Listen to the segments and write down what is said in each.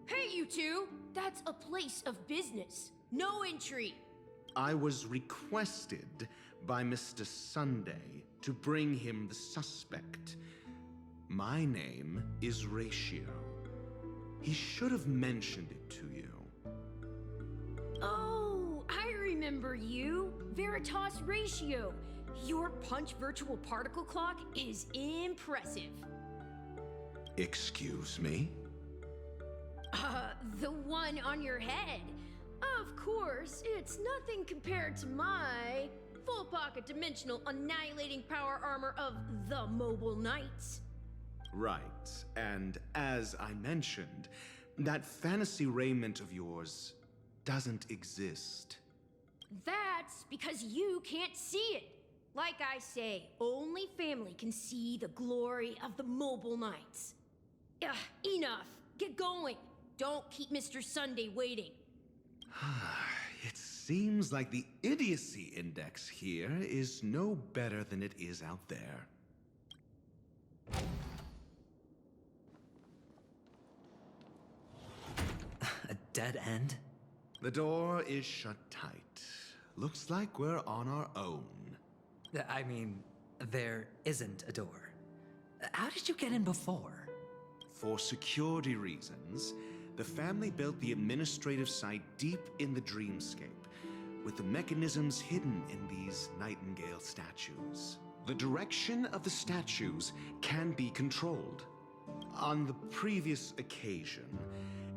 Hey, you two! That's a place of business. No entry. I was requested by Mr. Sunday to bring him the suspect. My name is Ratio. He should have mentioned it to you. Oh, I remember you. Veritas Ratio. Your punch virtual particle clock is impressive. Excuse me? The one on your head. Of course, it's nothing compared to my full pocket dimensional annihilating power armor of the Mobile Knights. Right, and as I mentioned, that fantasy raiment of yours doesn't exist. That's because you can't see it. Like I say, only family can see the glory of the Mobile Knights. Enough. Get going. Don't keep Mr. Sunday waiting. It seems like the idiocy index here is no better than it is out there. A dead end? The door is shut tight. Looks like we're on our own. I mean, there isn't a door. How did you get in before? For security reasons, the family built the administrative site deep in the dreamscape, with the mechanisms hidden in these nightingale statues. The direction of the statues can be controlled. On the previous occasion,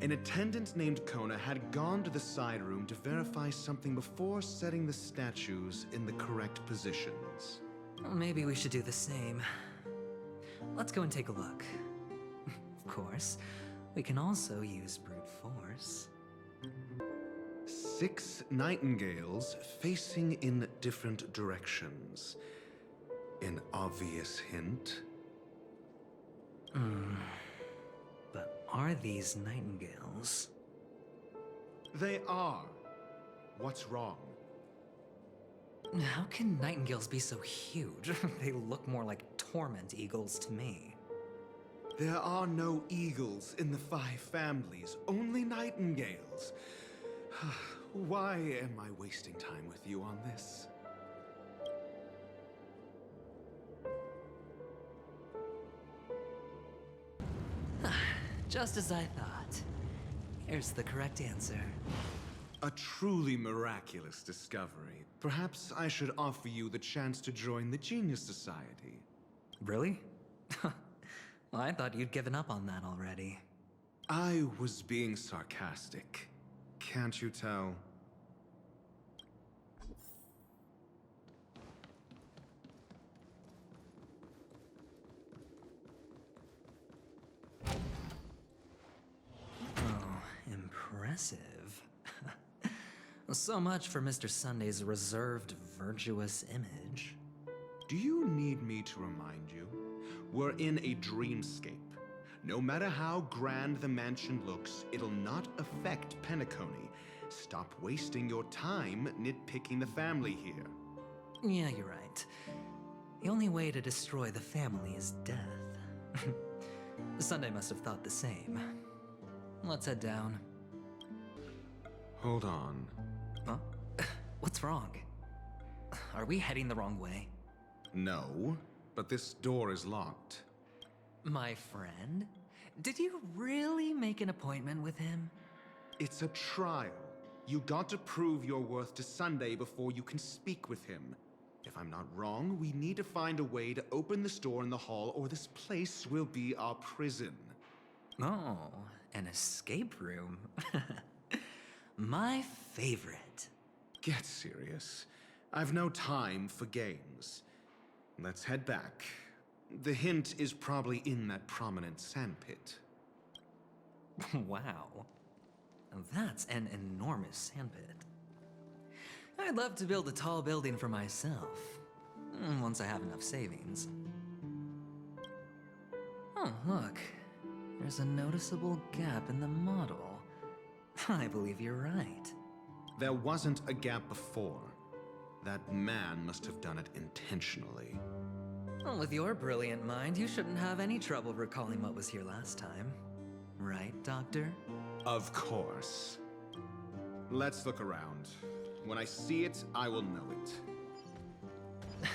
an attendant named Kona had gone to the side room to verify something before setting the statues in the correct positions. Well, maybe we should do the same. Let's go and take a look. Of course, we can also use brute force. 6 nightingales facing in different directions. An obvious hint. But are these nightingales? They are. What's wrong? How can nightingales be so huge? They look more like torment eagles to me. There are no eagles in the 5 families, only nightingales. Why am I wasting time with you on this? Just as I thought. Here's the correct answer. A truly miraculous discovery. Perhaps I should offer you the chance to join the Genius Society. Really? Well, I thought you'd given up on that already. I was being sarcastic. Can't you tell? Oh, impressive. So much for Mr. Sunday's reserved, virtuous image. Do you need me to remind you? We're in a dreamscape. No matter how grand the mansion looks, it'll not affect Penacony. Stop wasting your time nitpicking the family here. Yeah, you're right. The only way to destroy the family is death. Sunday must have thought the same. Let's head down. Hold on. Huh? What's wrong? Are we heading the wrong way? No, but this door is locked. My friend? Did you really make an appointment with him? It's a trial. You got to prove your worth to Sunday before you can speak with him. If I'm not wrong, we need to find a way to open this door in the hall, or this place will be our prison. Oh, an escape room. My favorite. Get serious. I've no time for games. Let's head back. The hint is probably in that prominent sandpit. Wow. That's an enormous sandpit. I'd love to build a tall building for myself. Once I have enough savings. Oh, look. There's a noticeable gap in the model. I believe you're right. There wasn't a gap before. That man must have done it intentionally. Well, with your brilliant mind, you shouldn't have any trouble recalling what was here last time. Right, Doctor? Of course. Let's look around. When I see it, I will know it.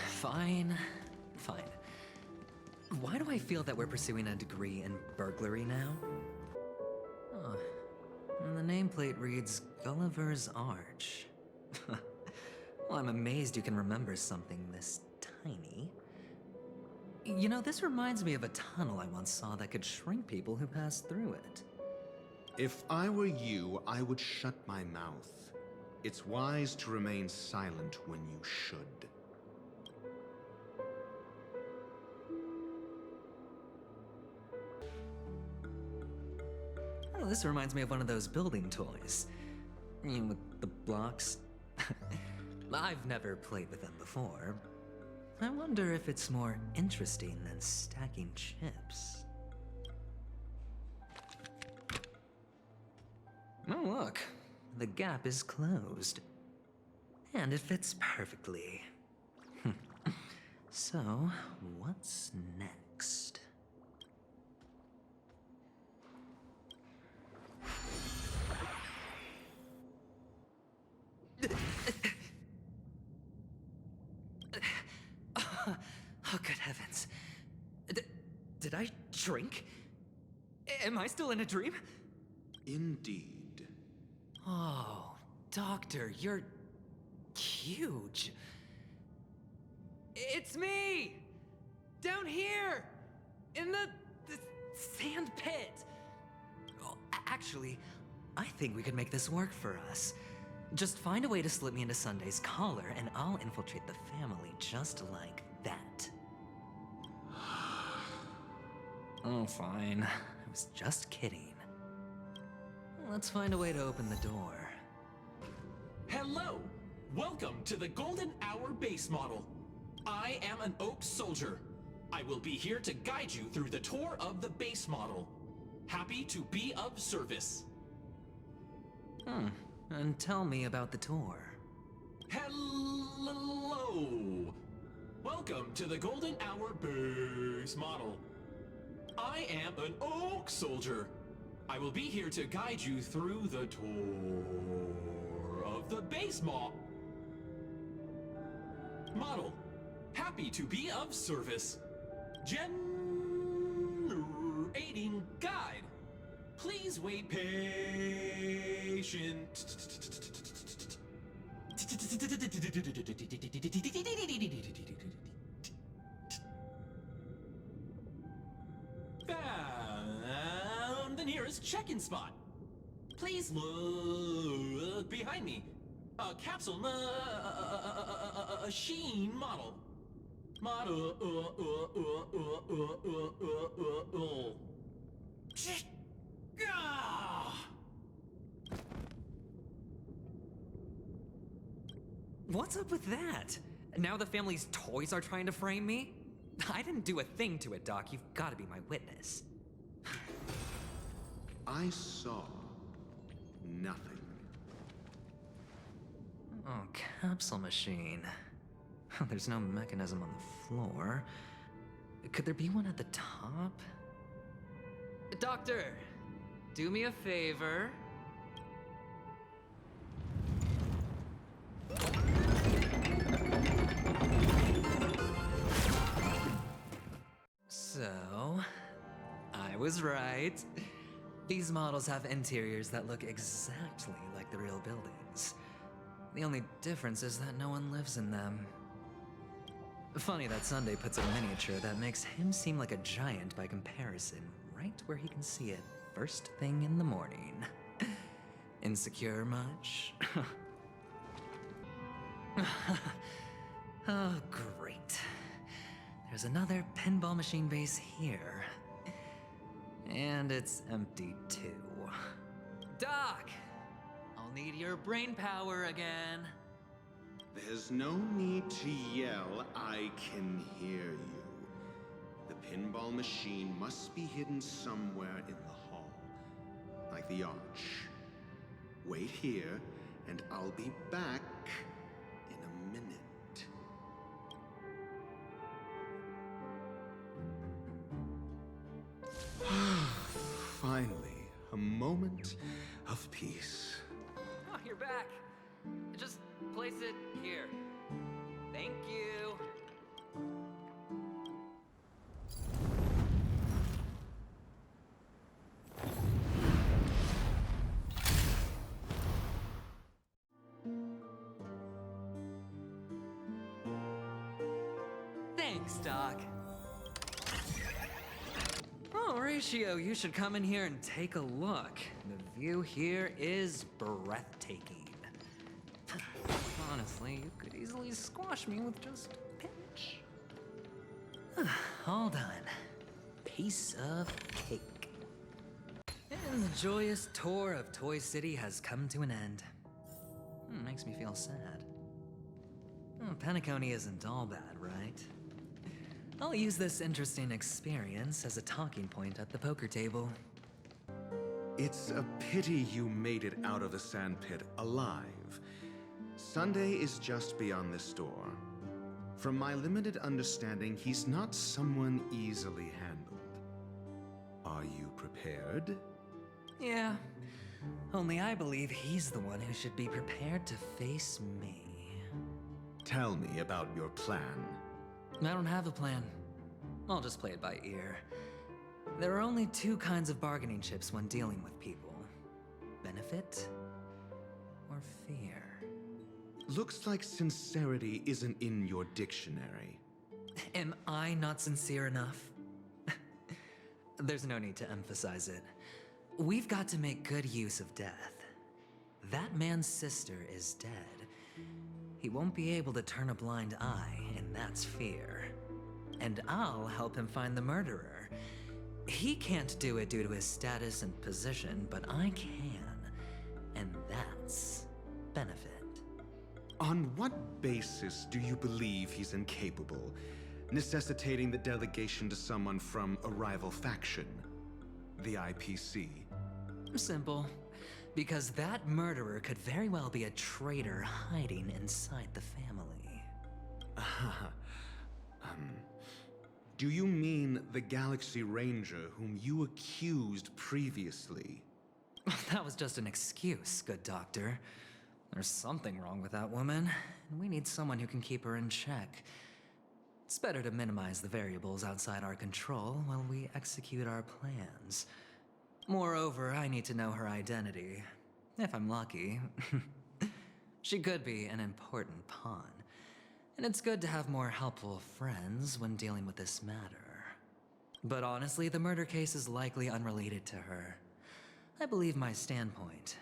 Fine. Fine. Why do I feel that we're pursuing a degree in burglary now? Oh, and the nameplate reads Gulliver's Arch. Well, I'm amazed you can remember something this tiny. You know, this reminds me of a tunnel I once saw that could shrink people who passed through it. If I were you, I would shut my mouth. It's wise to remain silent when you should. Oh, this reminds me of one of those building toys. You know, with the blocks. I've never played with them before. I wonder if it's more interesting than stacking chips. Oh, look. The gap is closed. And it fits perfectly. So, what's next? Oh, good heavens. Did I drink? Am I still in a dream? Indeed. Oh, Doctor, you're huge. It's me! Down here! In the sand pit! Oh, actually, I think we could make this work for us. Just find a way to slip me into Sunday's collar, and I'll infiltrate the family just like that. Oh, fine. I was just kidding. Let's find a way to open the door. Hello! Welcome to the Golden Hour base model. I am an Oak Soldier. I will be here to guide you through the tour of the base model. Happy to be of service. And tell me about the tour. Hello! Welcome to the Golden Hour base model. I am an Oak Soldier. I will be here to guide you through the tour of the base model. Happy to be of service. Generating guide. Please wait patient. Found the nearest check-in spot. Please look behind me. A capsule machine model. What's up with that? Now the family's toys are trying to frame me? I didn't do a thing to it, Doc. You've got to be my witness. I saw nothing. Oh, capsule machine. There's no mechanism on the floor. Could there be one at the top? Doctor, do me a favor. So, I was right. These models have interiors that look exactly like the real buildings. The only difference is that no one lives in them. Funny that Sunday puts a miniature that makes him seem like a giant by comparison, right where he can see it first thing in the morning. Insecure much? Oh, great. There's another pinball machine base here. And it's empty too. Doc! I'll need your brain power again. There's no need to yell, I can hear you. The pinball machine must be hidden somewhere in the hall, like the arch. Wait here, and I'll be back in a minute. Finally, a moment moment of peace. Oh, you're back. Just place it here. Thank you. Thanks, Doc. Oh, Horatio, you should come in here and take a look. The view here is breathtaking. Honestly, you could easily squash me with just a pinch. All done. Piece of cake. And the joyous tour of Toy City has come to an end. Makes me feel sad. Penacony isn't all bad, right? I'll use this interesting experience as a talking point at the poker table. It's a pity you made it out of the sandpit alive. Sunday is just beyond this door. From my limited understanding, he's not someone easily handled. Are you prepared? Yeah. Only I believe he's the one who should be prepared to face me. Tell me about your plan. I don't have a plan. I'll just play it by ear. There are only two kinds of bargaining chips when dealing with people. Benefit or fear. Looks like sincerity isn't in your dictionary. Am I not sincere enough? There's no need to emphasize it. We've got to make good use of death. That man's sister is dead. He won't be able to turn a blind eye, and that's fear. And I'll help him find the murderer. He can't do it due to his status and position, but I can. And that's benefit. On what basis do you believe he's incapable, necessitating the delegation to someone from a rival faction? The IPC? Simple. Because that murderer could very well be a traitor hiding inside the family. Do you mean the Galaxy Ranger whom you accused previously? That was just an excuse, good doctor. There's something wrong with that woman, and we need someone who can keep her in check. It's better to minimize the variables outside our control while we execute our plans. Moreover, I need to know her identity. If I'm lucky. She could be an important pawn. And it's good to have more helpful friends when dealing with this matter. But honestly, the murder case is likely unrelated to her. I believe my standpoint.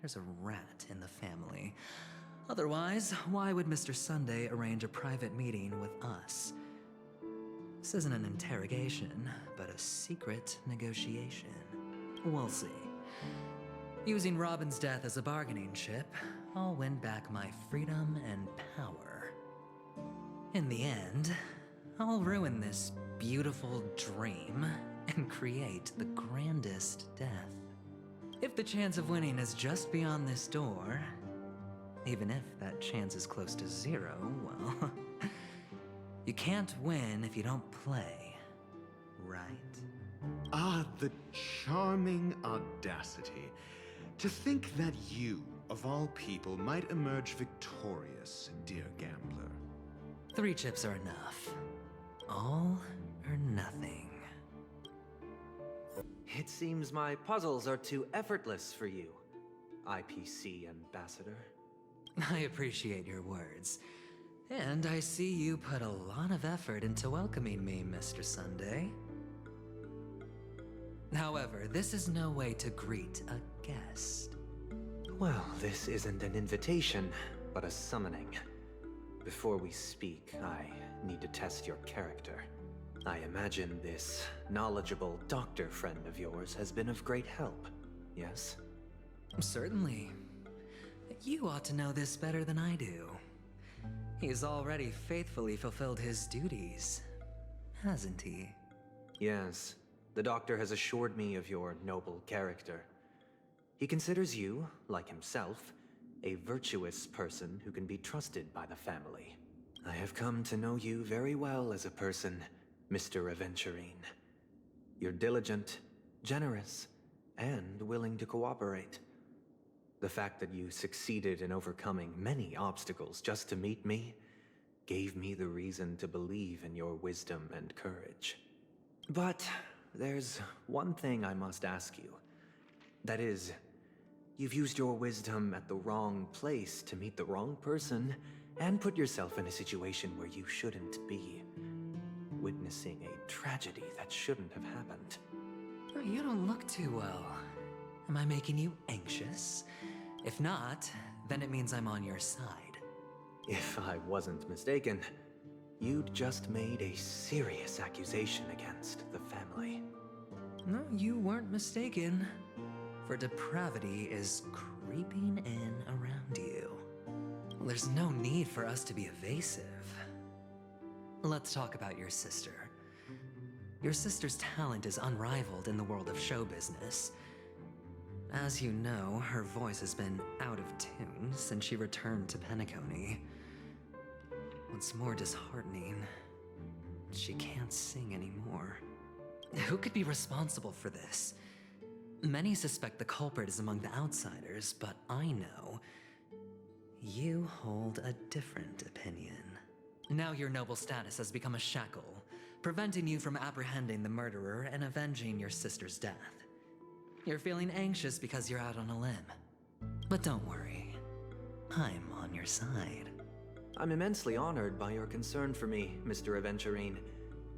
There's a rat in the family. Otherwise, why would Mr. Sunday arrange a private meeting with us? This isn't an interrogation, but a secret negotiation. We'll see. Using Robin's death as a bargaining chip, I'll win back my freedom and power. In the end, I'll ruin this beautiful dream and create the grandest death. If the chance of winning is just beyond this door, even if that chance is close to zero, well, you can't win if you don't play, right? Ah, the charming audacity. To think that you, of all people, might emerge victorious, dear gambler. 3 chips are enough. All or nothing. It seems my puzzles are too effortless for you, IPC Ambassador. I appreciate your words. And I see you put a lot of effort into welcoming me, Mr. Sunday. However, this is no way to greet a guest. Well, this isn't an invitation, but a summoning. Before we speak, I need to test your character. I imagine this knowledgeable doctor friend of yours has been of great help, yes? Certainly. You ought to know this better than I do. He's already faithfully fulfilled his duties, hasn't he? Yes. The doctor has assured me of your noble character. He considers you, like himself, a virtuous person who can be trusted by the family. I have come to know you very well as a person, Mr. Adventurine. You're diligent, generous, and willing to cooperate. The fact that you succeeded in overcoming many obstacles just to meet me gave me the reason to believe in your wisdom and courage. But there's one thing I must ask you. That is, you've used your wisdom at the wrong place to meet the wrong person and put yourself in a situation where you shouldn't be, witnessing a tragedy that shouldn't have happened. You don't look too well. Am I making you anxious? If not, then it means I'm on your side. If I wasn't mistaken, you'd just made a serious accusation against the family. No, you weren't mistaken. For depravity is creeping in around you. There's no need for us to be evasive. Let's talk about your sister. Your sister's talent is unrivaled in the world of show business. As you know, her voice has been out of tune since she returned to Penacony. What's more disheartening, she can't sing anymore. Who could be responsible for this? Many suspect the culprit is among the outsiders, but I know you hold a different opinion. Now your noble status has become a shackle, preventing you from apprehending the murderer and avenging your sister's death. You're feeling anxious because you're out on a limb. But don't worry, I'm on your side. I'm immensely honored by your concern for me, Mr. Adventurine.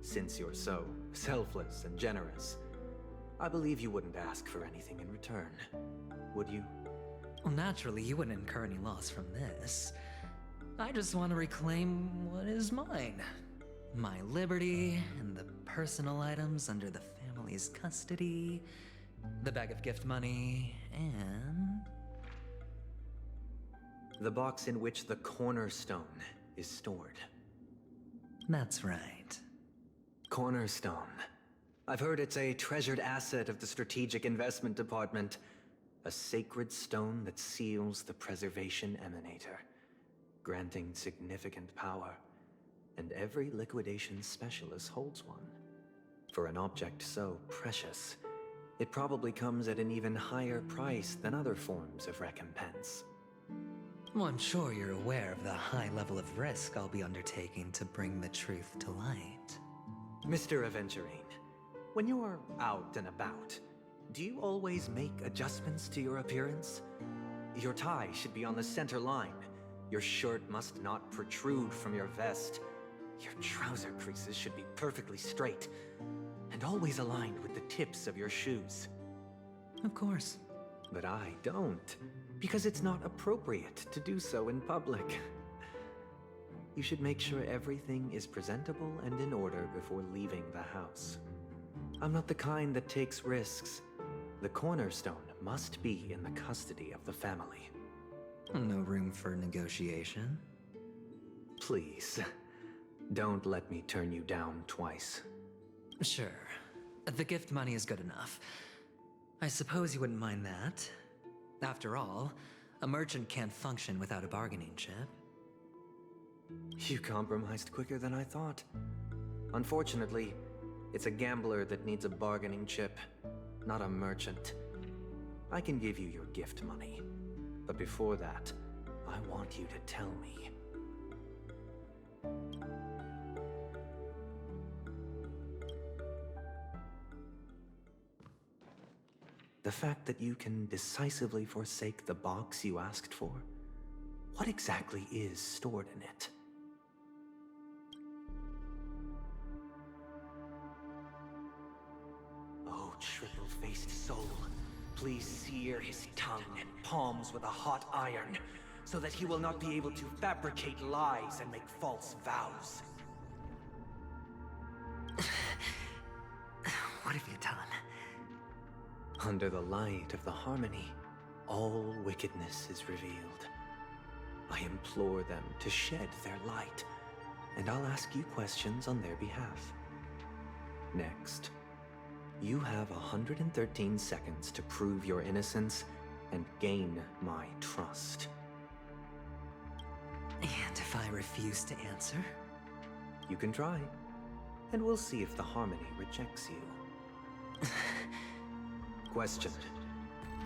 Since you're so selfless and generous, I believe you wouldn't ask for anything in return, would you? Well, naturally, you wouldn't incur any loss from this. I just want to reclaim what is mine. My liberty and the personal items under the family's custody, the bag of gift money, and... the box in which the cornerstone is stored. That's right. Cornerstone. I've heard it's a treasured asset of the Strategic Investment Department. A sacred stone that seals the Preservation Emanator, granting significant power. And every liquidation specialist holds one. For an object so precious, it probably comes at an even higher price than other forms of recompense. Well, I'm sure you're aware of the high level of risk I'll be undertaking to bring the truth to light. Mr. Adventurine, when you're out and about, do you always make adjustments to your appearance? Your tie should be on the center line. Your shirt must not protrude from your vest. Your trouser creases should be perfectly straight, and always aligned with the tips of your shoes. Of course. But I don't, because it's not appropriate to do so in public. You should make sure everything is presentable and in order before leaving the house. I'm not the kind that takes risks. The cornerstone must be in the custody of the family. No room for negotiation. Please, don't let me turn you down twice. Sure. The gift money is good enough. I suppose you wouldn't mind that. After all, a merchant can't function without a bargaining chip. You compromised quicker than I thought. Unfortunately, it's a gambler that needs a bargaining chip, not a merchant. I can give you your gift money, but before that, I want you to tell me. The fact that you can decisively forsake the box you asked for, what exactly is stored in it? Oh, triple-faced soul, please sear his tongue and palms with a hot iron, so that he will not be able to fabricate lies and make false vows. What have you done? Under the light of the harmony, all wickedness is revealed. I implore them to shed their light, and I'll ask you questions on their behalf. Next, you have 113 seconds to prove your innocence and gain my trust. And if I refuse to answer? You can try, and we'll see if the harmony rejects you. Question.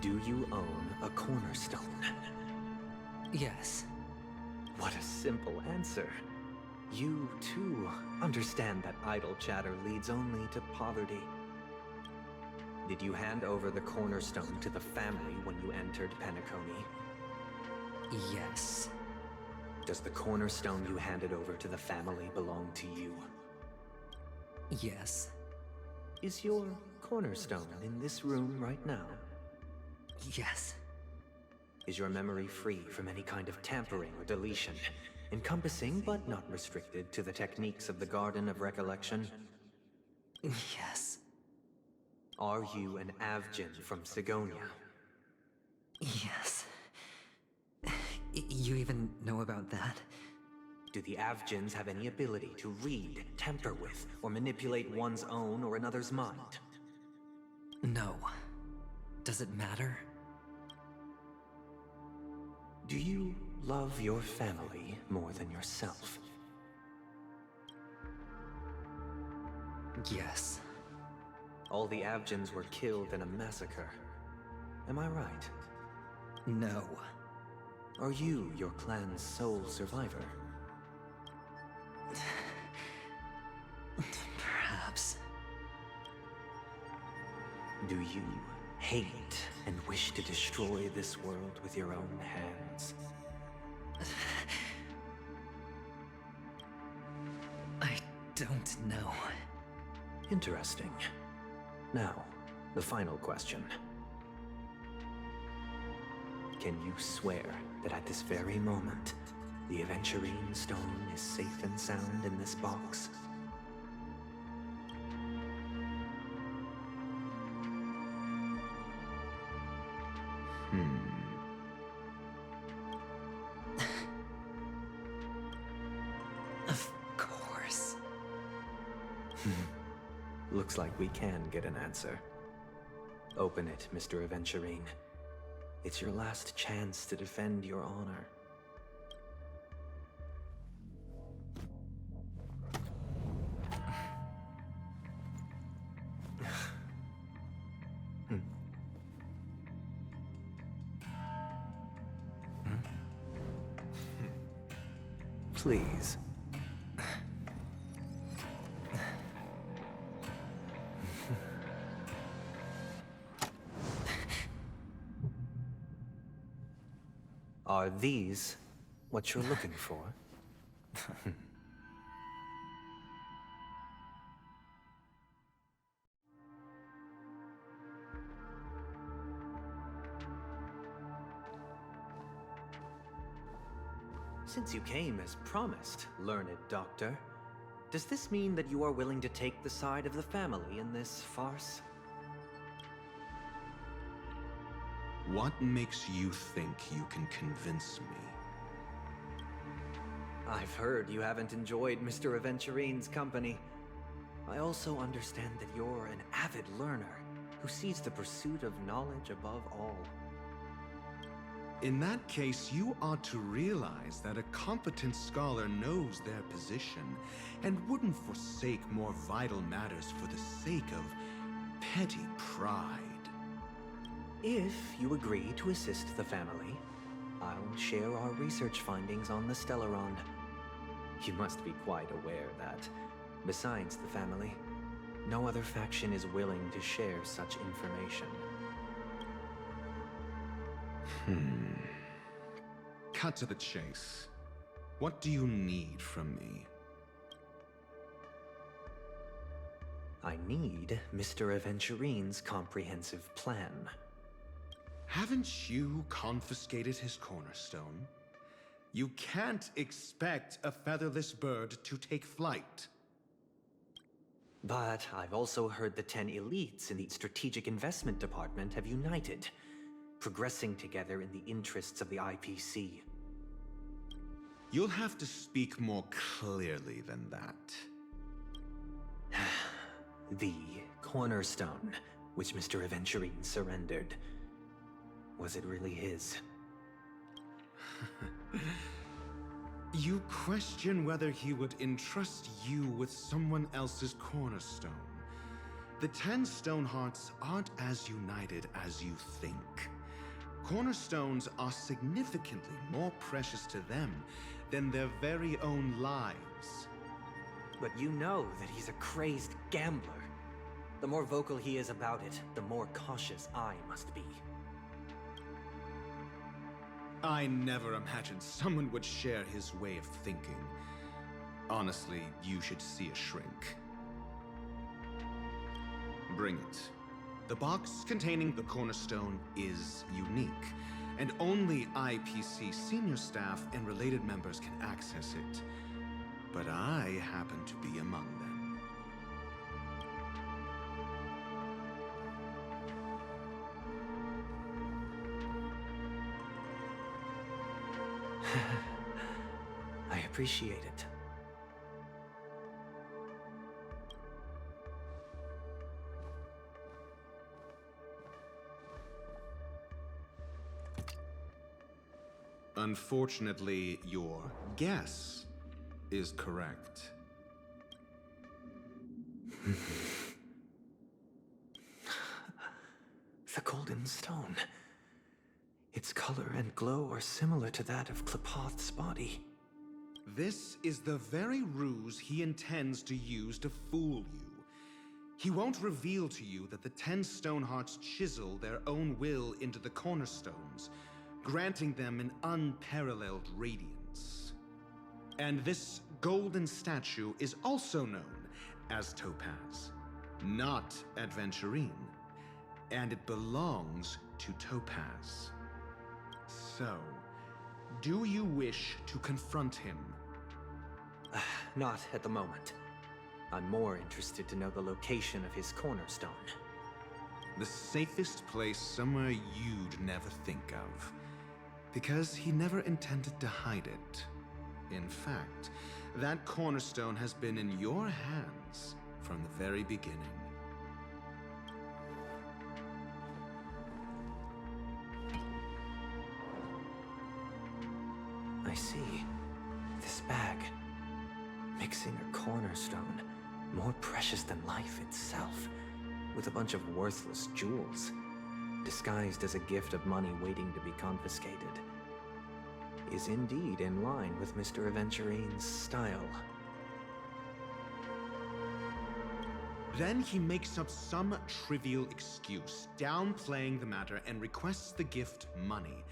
Do you own a cornerstone? Yes. What a simple answer. You, too, understand that idle chatter leads only to poverty. Did you hand over the cornerstone to the family when you entered Penacony? Yes. Does the cornerstone you handed over to the family belong to you? Yes. Is your cornerstone in this room right now? Yes. Is your memory free from any kind of tampering or deletion, encompassing but not restricted to the techniques of the Garden of Recollection? Yes. Are you an Avgin from Sigonia? Yes. You even know about that? Do the Avgins have any ability to read, tamper with, or manipulate one's own or another's mind? No. Does it matter? Do you love your family more than yourself? Yes. All the Avgins were killed in a massacre. Am I right? No. Are you your clan's sole survivor? Perhaps. Do you hate and wish to destroy this world with your own hands? I don't know. Interesting. Now, the final question. Can you swear that at this very moment, the Adventurine stone is safe and sound in this box? Of course. Looks like we can get an answer. Open it, Mr. Adventurine. It's your last chance to defend your honor. Please. Are these what you're looking for? Since you came as promised, learned doctor, does this mean that you are willing to take the side of the family in this farce? What makes you think you can convince me? I've heard you haven't enjoyed Mr. Adventurine's company. I also understand that you're an avid learner who sees the pursuit of knowledge above all. In that case, you ought to realize that a competent scholar knows their position and wouldn't forsake more vital matters for the sake of petty pride. If you agree to assist the family, I'll share our research findings on the Stellaron. You must be quite aware that, besides the family, no other faction is willing to share such information. Cut to the chase. What do you need from me? I need Mr. Adventurine's comprehensive plan. Haven't you confiscated his cornerstone? You can't expect a featherless bird to take flight. But I've also heard the 10 elites in the Strategic Investment Department have united, progressing together in the interests of the IPC. You'll have to speak more clearly than that. The cornerstone, which Mr. Adventurine surrendered. Was it really his? You question whether he would entrust you with someone else's cornerstone. The 10 Stonehearts aren't as united as you think. Cornerstones are significantly more precious to them than their very own lives. But you know that he's a crazed gambler. The more vocal he is about it, the more cautious I must be. I never imagined someone would share his way of thinking. Honestly, you should see a shrink. Bring it. The box containing the cornerstone is unique, and only IPC senior staff and related members can access it. But I happen to be among them. I appreciate it. Unfortunately, your guess is correct. The golden stone. Its color and glow are similar to that of Klepoth's body. This is the very ruse he intends to use to fool you. He won't reveal to you that the 10 Stonehearts chisel their own will into the cornerstones, granting them an unparalleled radiance. And this golden statue is also known as Topaz, not Adventurine, and it belongs to Topaz. So, do you wish to confront him? Not at the moment. I'm more interested to know the location of his cornerstone. The safest place somewhere you'd never think of. Because he never intended to hide it. In fact, that cornerstone has been in your hands from the very beginning. I see. This bag. Mixing a cornerstone, more precious than life itself, with a bunch of worthless jewels, disguised as a gift of money waiting to be confiscated, is indeed in line with Mr. Adventurine's style. Then he makes up some trivial excuse, downplaying the matter, and requests the gift money.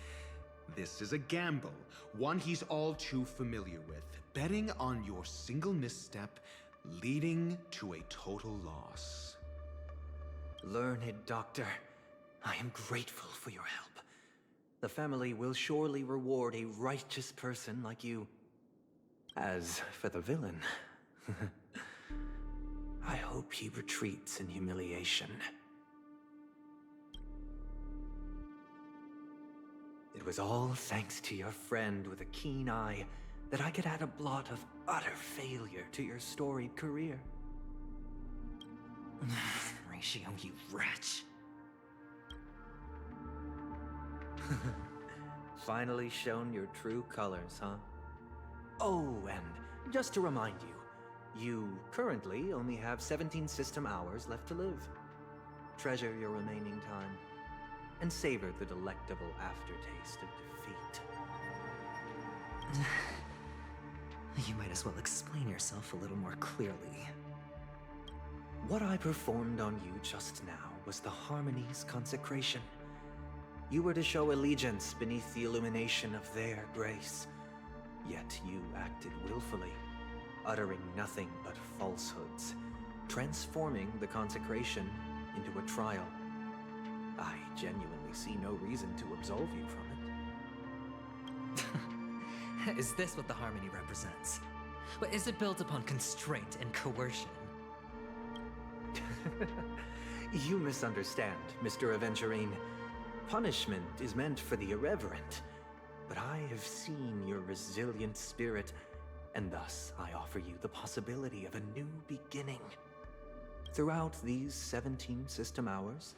This is a gamble, one he's all too familiar with, betting on your single misstep, leading to a total loss. Learned doctor, I am grateful for your help. The family will surely reward a righteous person like you. As for the villain, I hope he retreats in humiliation. It was all thanks to your friend with a keen eye that I could add a blot of utter failure to your storied career. Ratio, you wretch. Finally shown your true colors, huh? Oh, and just to remind you, you currently only have 17 system hours left to live. Treasure your remaining time, and savor the delectable aftertaste of defeat. You might as well explain yourself a little more clearly. What I performed on you just now was the Harmony's consecration. You were to show allegiance beneath the illumination of their grace. Yet you acted willfully, uttering nothing but falsehoods, transforming the consecration into a trial. I genuinely see no reason to absolve you from it. Is this what the Harmony represents? But is it built upon constraint and coercion? You misunderstand, Mr. Adventurine. Punishment is meant for the irreverent, but I have seen your resilient spirit, and thus I offer you the possibility of a new beginning. Throughout these 17 system hours,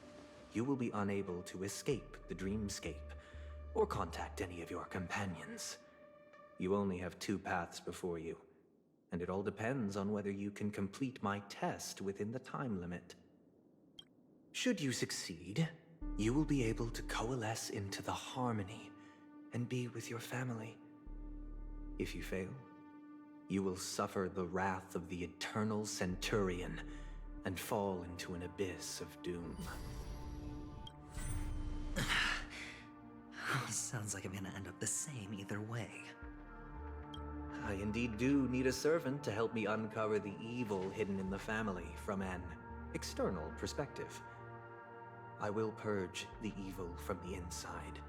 you will be unable to escape the dreamscape, or contact any of your companions. You only have 2 paths before you, and it all depends on whether you can complete my test within the time limit. Should you succeed, you will be able to coalesce into the harmony and be with your family. If you fail, you will suffer the wrath of the eternal Centurion and fall into an abyss of doom. Sounds like I'm gonna end up the same either way. I indeed do need a servant to help me uncover the evil hidden in the family from an external perspective. I will purge the evil from the inside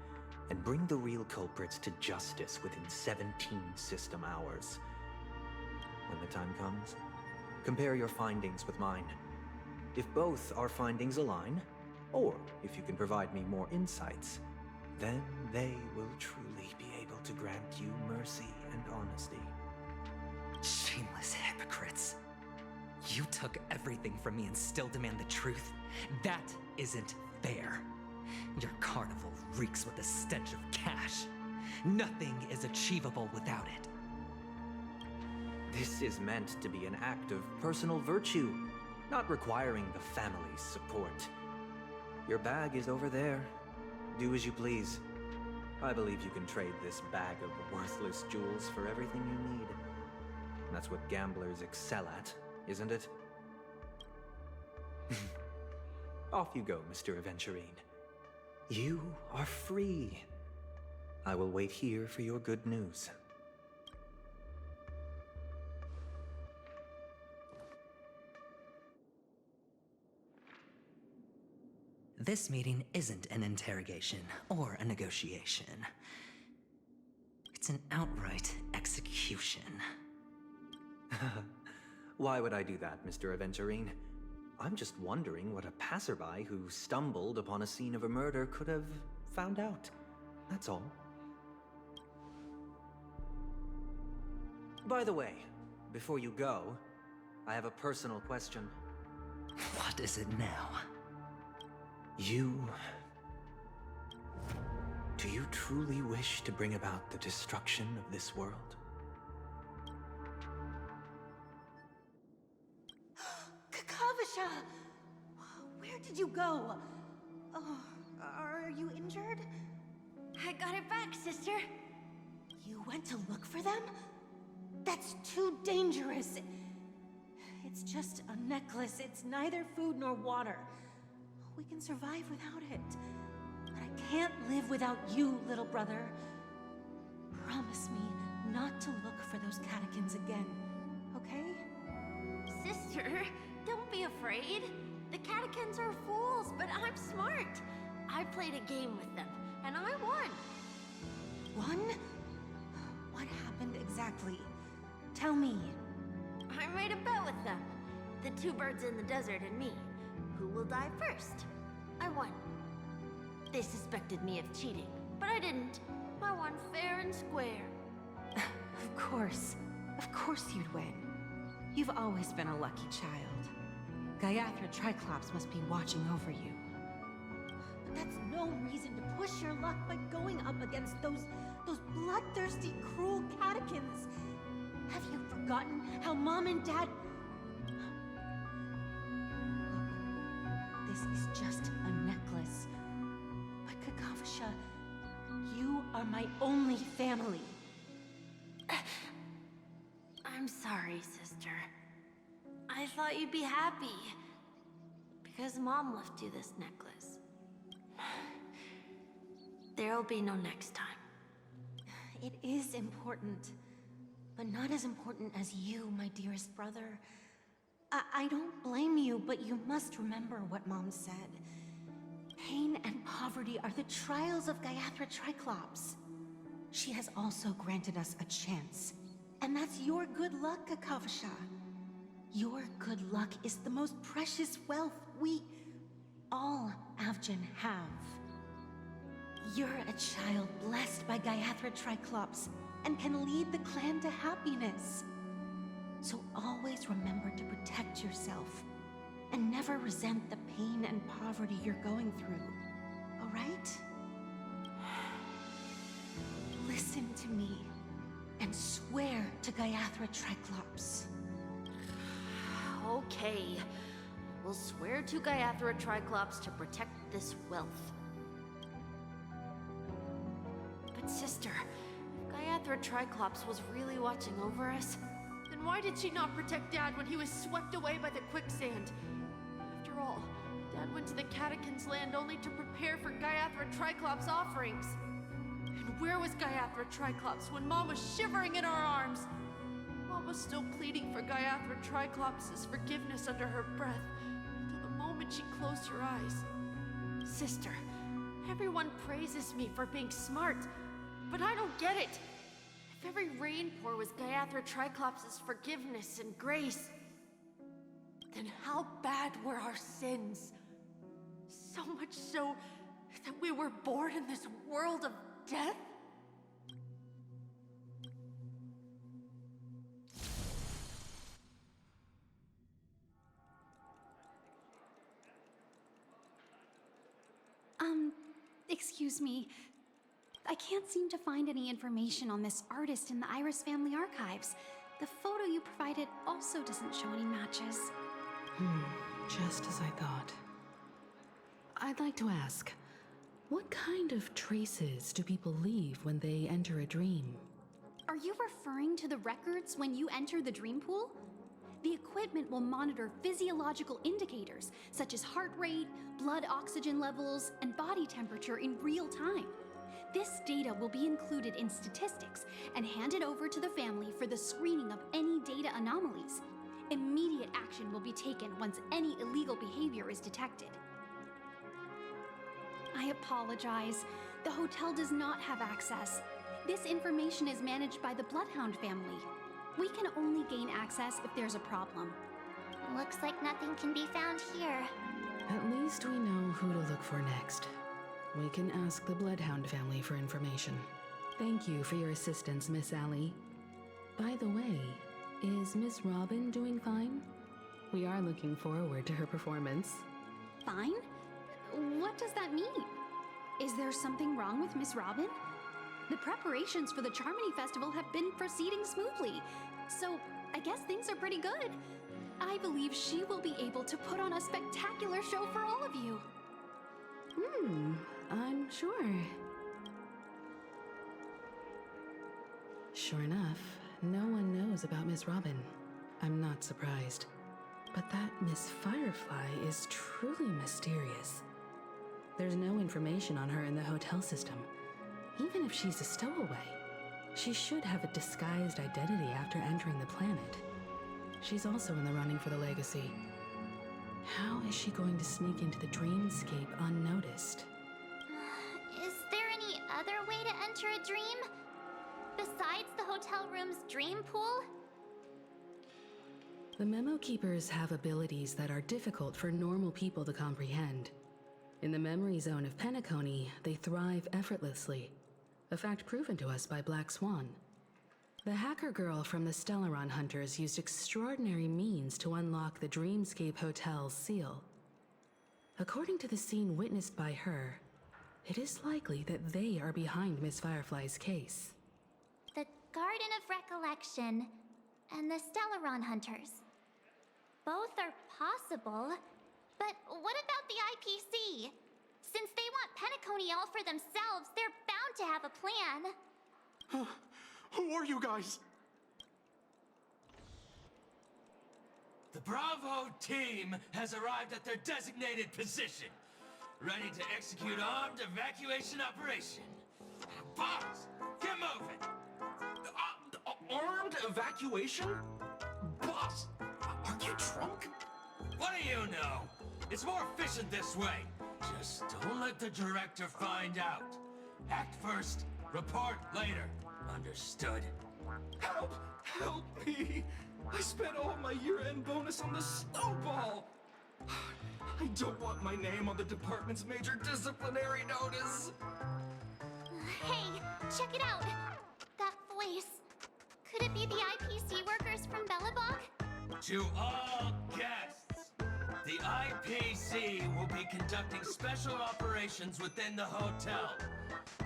and bring the real culprits to justice within 17 system hours. When the time comes, compare your findings with mine. If both our findings align, or if you can provide me more insights, then they will truly be able to grant you mercy and honesty. Shameless hypocrites. You took everything from me and still demand the truth? That isn't fair. Your carnival reeks with the stench of cash. Nothing is achievable without it. This is meant to be an act of personal virtue, not requiring the family's support. Your bag is over there. Do as you please. I believe you can trade this bag of worthless jewels for everything you need. That's what gamblers excel at, isn't it? Off you go, Mr. Adventurine. You are free. I will wait here for your good news. This meeting isn't an interrogation or a negotiation. It's an outright execution. Why would I do that, Mr. Adventurine? I'm just wondering what a passerby who stumbled upon a scene of a murder could have found out. That's all. By the way, before you go, I have a personal question. What is it now? Do you truly wish to bring about the destruction of this world? Kakavasha! Where did you go? Oh, are you injured? I got it back, sister. You went to look for them? That's too dangerous. It's just a necklace. It's neither food nor water. We can survive without it. But I can't live without you, little brother. Promise me not to look for those catechins again, okay? Sister, don't be afraid. The catechins are fools, but I'm smart. I played a game with them, and I won. Won? What happened exactly? Tell me. I made a bet with them. The two birds in the desert and me. Who will die first? I won. They suspected me of cheating, but I didn't. I won fair and square. Of course. Of course you'd win. You've always been a lucky child. Gaiathra Triclops must be watching over you. But that's no reason to push your luck by going up against those bloodthirsty, cruel catechins. Have you forgotten how Mom and Dad... Look, this is just a necklace. But Kakavasha, you are my only family. I'm sorry, sister. I thought you'd be happy. Because Mom left you this necklace. There'll be no next time. It is important. But not as important as you, my dearest brother. I don't blame you, but you must remember what Mom said. Pain and poverty are the trials of Gaiathra Triclops. She has also granted us a chance. And that's your good luck, Kakavasha. Your good luck is the most precious wealth we, all Avgin, have. You're a child blessed by Gaiathra Triclops, and can lead the clan to happiness. So always remember to protect yourself, and never resent the pain and poverty you're going through, all right? Listen to me, and swear to Gaiathra Triclops. Okay. will swear to Gaiathra Triclops to protect this wealth. But sister, if Gaiathra Triclops was really watching over us, then why did she not protect Dad when he was swept away by the quicksand? After all, Dad went to the Catechins land only to prepare for Gaiathra Triclops' offerings. And where was Gaiathra Triclops when Mom was shivering in our arms? Mom was still pleading for Gaiathra Triclops' forgiveness under her breath, until the moment she closed her eyes. Sister, everyone praises me for being smart, but I don't get it. If every rainpour was Gaiathra Triclops' forgiveness and grace, then how bad were our sins? So much so that we were born in this world of death? Excuse me. I can't seem to find any information on this artist in the Iris family archives. The photo you provided also doesn't show any matches. Just as I thought. I'd like to ask, what kind of traces do people leave when they enter a dream? Are you referring to the records when you enter the dream pool? The equipment will monitor physiological indicators such as heart rate, blood oxygen levels, and body temperature in real time. This data will be included in statistics and handed over to the family for the screening of any data anomalies. Immediate action will be taken once any illegal behavior is detected. I apologize. The hotel does not have access. This information is managed by the Bloodhound family. We can only gain access if there's a problem. Looks like nothing can be found here. At least we know who to look for next. We can ask the Bloodhound family for information. Thank you for your assistance, Miss Allie. By the way, is Miss Robin doing fine? We are looking forward to her performance. Fine? What does that mean? Is there something wrong with Miss Robin? The preparations for the Charmony Festival have been proceeding smoothly, so I guess things are pretty good. I believe she will be able to put on a spectacular show for all of you. I'm sure. Sure enough, no one knows about Miss Robin. I'm not surprised. But that Miss Firefly is truly mysterious. There's no information on her in the hotel system. Even if she's a stowaway, she should have a disguised identity after entering the planet. She's also in the running for the legacy. How is she going to sneak into the dreamscape unnoticed? Is there any other way to enter a dream? Besides the hotel room's dream pool? The Memo Keepers have abilities that are difficult for normal people to comprehend. In the memory zone of Penacony, they thrive effortlessly, a fact proven to us by Black Swan. The hacker girl from the Stellaron Hunters used extraordinary means to unlock the Dreamscape Hotel's seal. According to the scene witnessed by her, it is likely that they are behind Miss Firefly's case. The Garden of Recollection and the Stellaron Hunters. Both are possible, but what about the IPC? Since they want Penacony all for themselves, they're bound to have a plan. Who are you guys? The Bravo team has arrived at their designated position, ready to execute armed evacuation operation. Boss, get moving! Armed evacuation? Boss, are you drunk? What do you know? It's more efficient this way. Just don't let the director find out. Act first, report later. Understood? Help! Help me! I spent all my year-end bonus on the snowball! I don't want my name on the department's major disciplinary notice! Hey, check it out! That voice. Could it be the IPC workers from Bellabog? To all guests, the IPC will be conducting special operations within the hotel.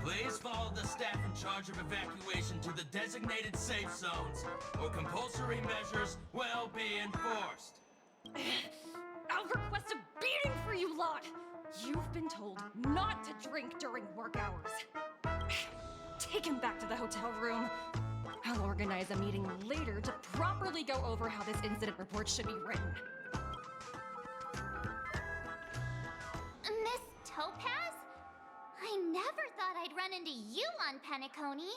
Please follow the staff in charge of evacuation to the designated safe zones, or compulsory measures will be enforced. I'll request a beating for you lot! You've been told not to drink during work hours. Take him back to the hotel room. I'll organize a meeting later to properly go over how this incident report should be written. Miss Topaz? I never thought I'd run into you on Penacony.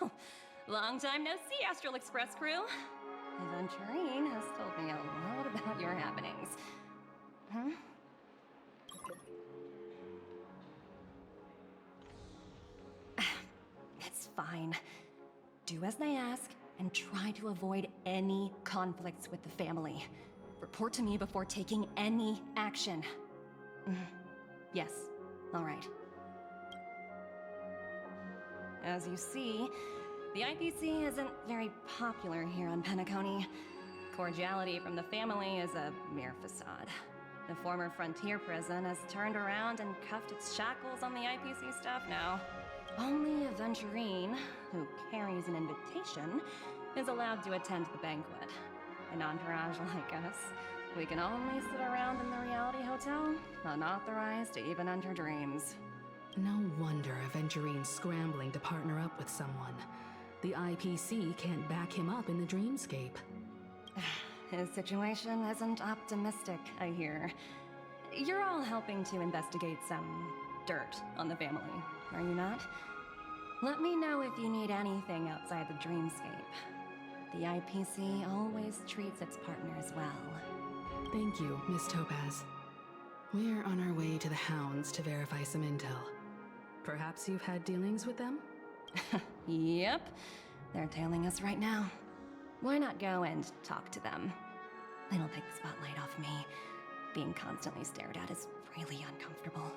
Oh, long time no see, Astral Express crew. Adventurine has told me a lot about your happenings. Huh? It's fine. Do as they ask, and try to avoid any conflicts with the family. Report to me before taking any action. Yes, all right. As you see, the IPC isn't very popular here on Penacony. Cordiality from the family is a mere facade. The former frontier prison has turned around and cuffed its shackles on the IPC staff now. Only Adventurine, who carries an invitation, is allowed to attend the banquet. An entourage like us, we can only sit around in the reality hotel, unauthorized to even enter dreams. No wonder Adventurine's scrambling to partner up with someone. The IPC can't back him up in the dreamscape. His situation isn't optimistic, I hear. You're all helping to investigate some dirt on the family, are you not? Let me know if you need anything outside the dreamscape. The IPC always treats its partners well. Thank you, Miss Topaz. We're on our way to the Hounds to verify some intel. Perhaps you've had dealings with them? Yep. They're tailing us right now. Why not go and talk to them? It'll take the spotlight off me. Being constantly stared at is really uncomfortable.